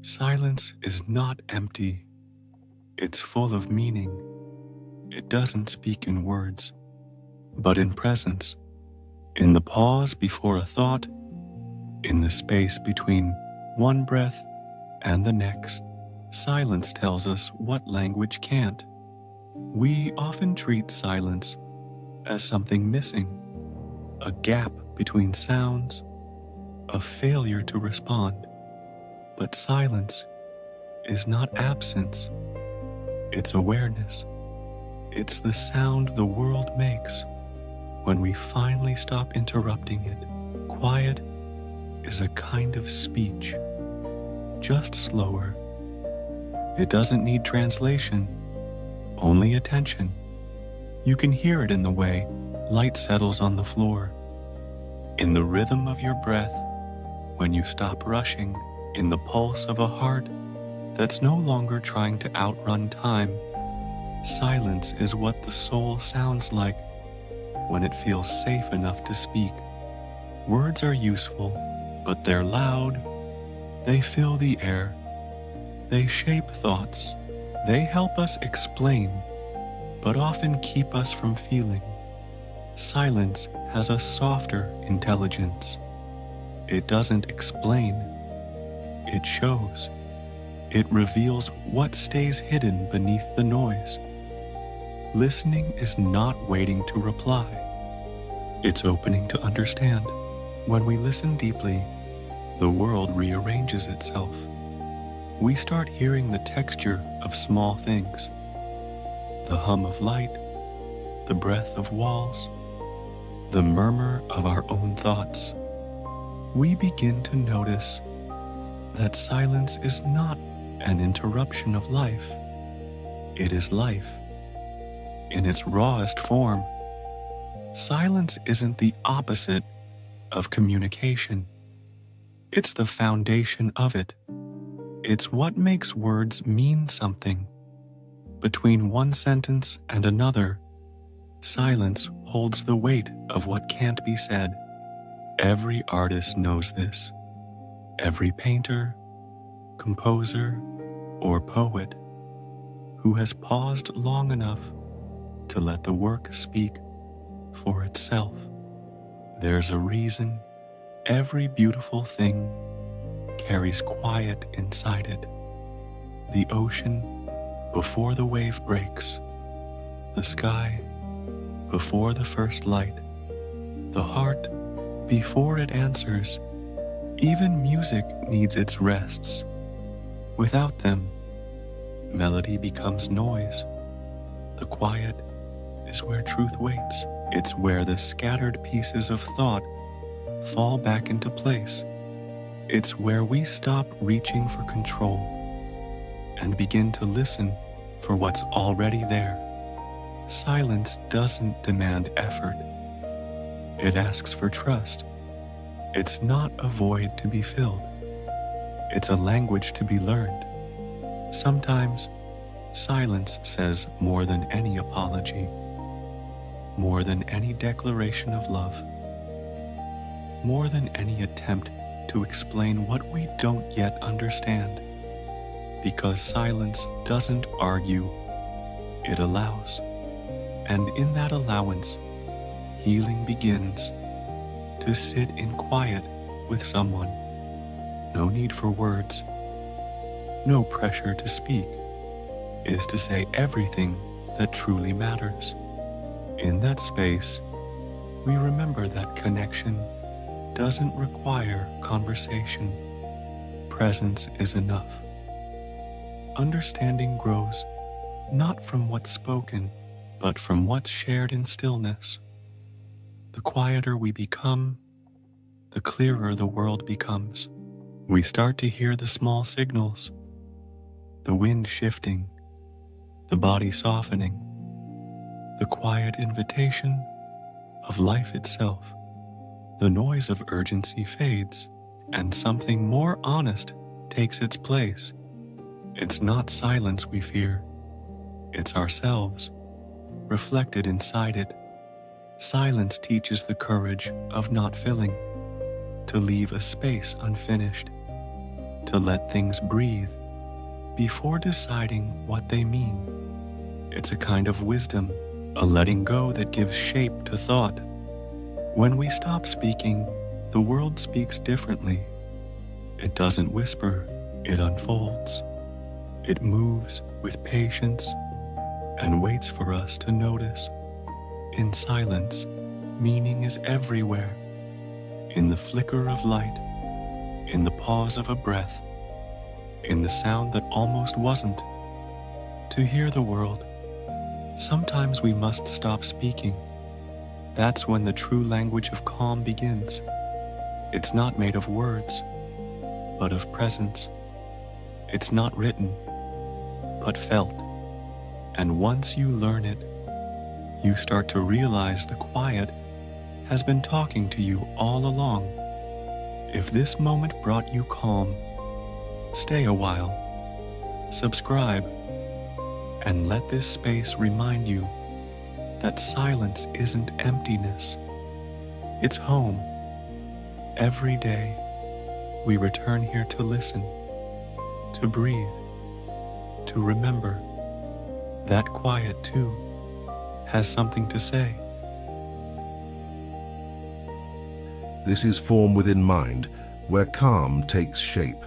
Silence is not empty. It's full of meaning. It doesn't speak in words, but in presence, in the pause before a thought, in the space between one breath and the next. Silence tells us what language can't. We often treat silence as something missing, a gap between sounds, a failure to respond. But silence is not absence, it's awareness. It's the sound the world makes when we finally stop interrupting it. Quiet is a kind of speech, just slower. It doesn't need translation, only attention. You can hear it in the way light settles on the floor, in the rhythm of your breath when you stop rushing, in the pulse of a heart that's no longer trying to outrun time. Silence is what the soul sounds like when it feels safe enough to speak. Words are useful, but they're loud. They fill the air. They shape thoughts. They help us explain, but often keep us from feeling. Silence has a softer intelligence. It doesn't explain. It shows. It reveals what stays hidden beneath the noise. Listening is not waiting to reply. It's opening to understand. When we listen deeply, the world rearranges itself. We start hearing the texture of small things, the hum of light, the breath of walls, the murmur of our own thoughts. We begin to notice that silence is not an interruption of life. It is life in its rawest form. Silence isn't the opposite of communication. It's the foundation of it. It's what makes words mean something. Between one sentence and another, silence holds the weight of what can't be said. Every artist knows this. Every painter, composer, or poet who has paused long enough to let the work speak for itself. There's a reason every beautiful thing carries quiet inside it. The ocean before the wave breaks, the sky before the first light, the heart before it answers. Even music needs its rests. Without them, melody becomes noise. The quiet is where truth waits. It's where the scattered pieces of thought fall back into place. It's where we stop reaching for control and begin to listen for what's already there. Silence doesn't demand effort. It asks for trust. It's not a void to be filled. It's a language to be learned. Sometimes, silence says more than any apology, more than any declaration of love, more than any attempt to explain what we don't yet understand. Because silence doesn't argue, it allows. And in that allowance, healing begins. To sit in quiet with someone. No need for words. No pressure to speak. Is to say everything that truly matters. In that space, we remember that connection doesn't require conversation. Presence is enough. Understanding grows not from what's spoken, but from what's shared in stillness. The quieter we become, the clearer the world becomes. We start to hear the small signals, the wind shifting, the body softening, the quiet invitation of life itself. The noise of urgency fades, and something more honest takes its place. It's not silence we fear, it's ourselves, reflected inside it. Silence teaches the courage of not filling, to leave a space unfinished. to let things breathe before deciding what they mean. It's a kind of wisdom, a letting go that gives shape to thought. When we stop speaking, the world speaks differently. It doesn't whisper, it unfolds. It moves with patience and waits for us to notice. In silence, meaning is everywhere. In the flicker of light, in the pause of a breath, in the sound that almost wasn't. To hear the world, sometimes we must stop speaking. That's when the true language of calm begins. It's not made of words, but of presence. It's not written, but felt. And once you learn it, you start to realize the quiet has been talking to you all along. If this moment brought you calm, stay a while, subscribe, and let this space remind you that silence isn't emptiness. It's home. Every day, we return here to listen, to breathe, to remember. That quiet, too, has something to say. This is Form Within Mind, where calm takes shape.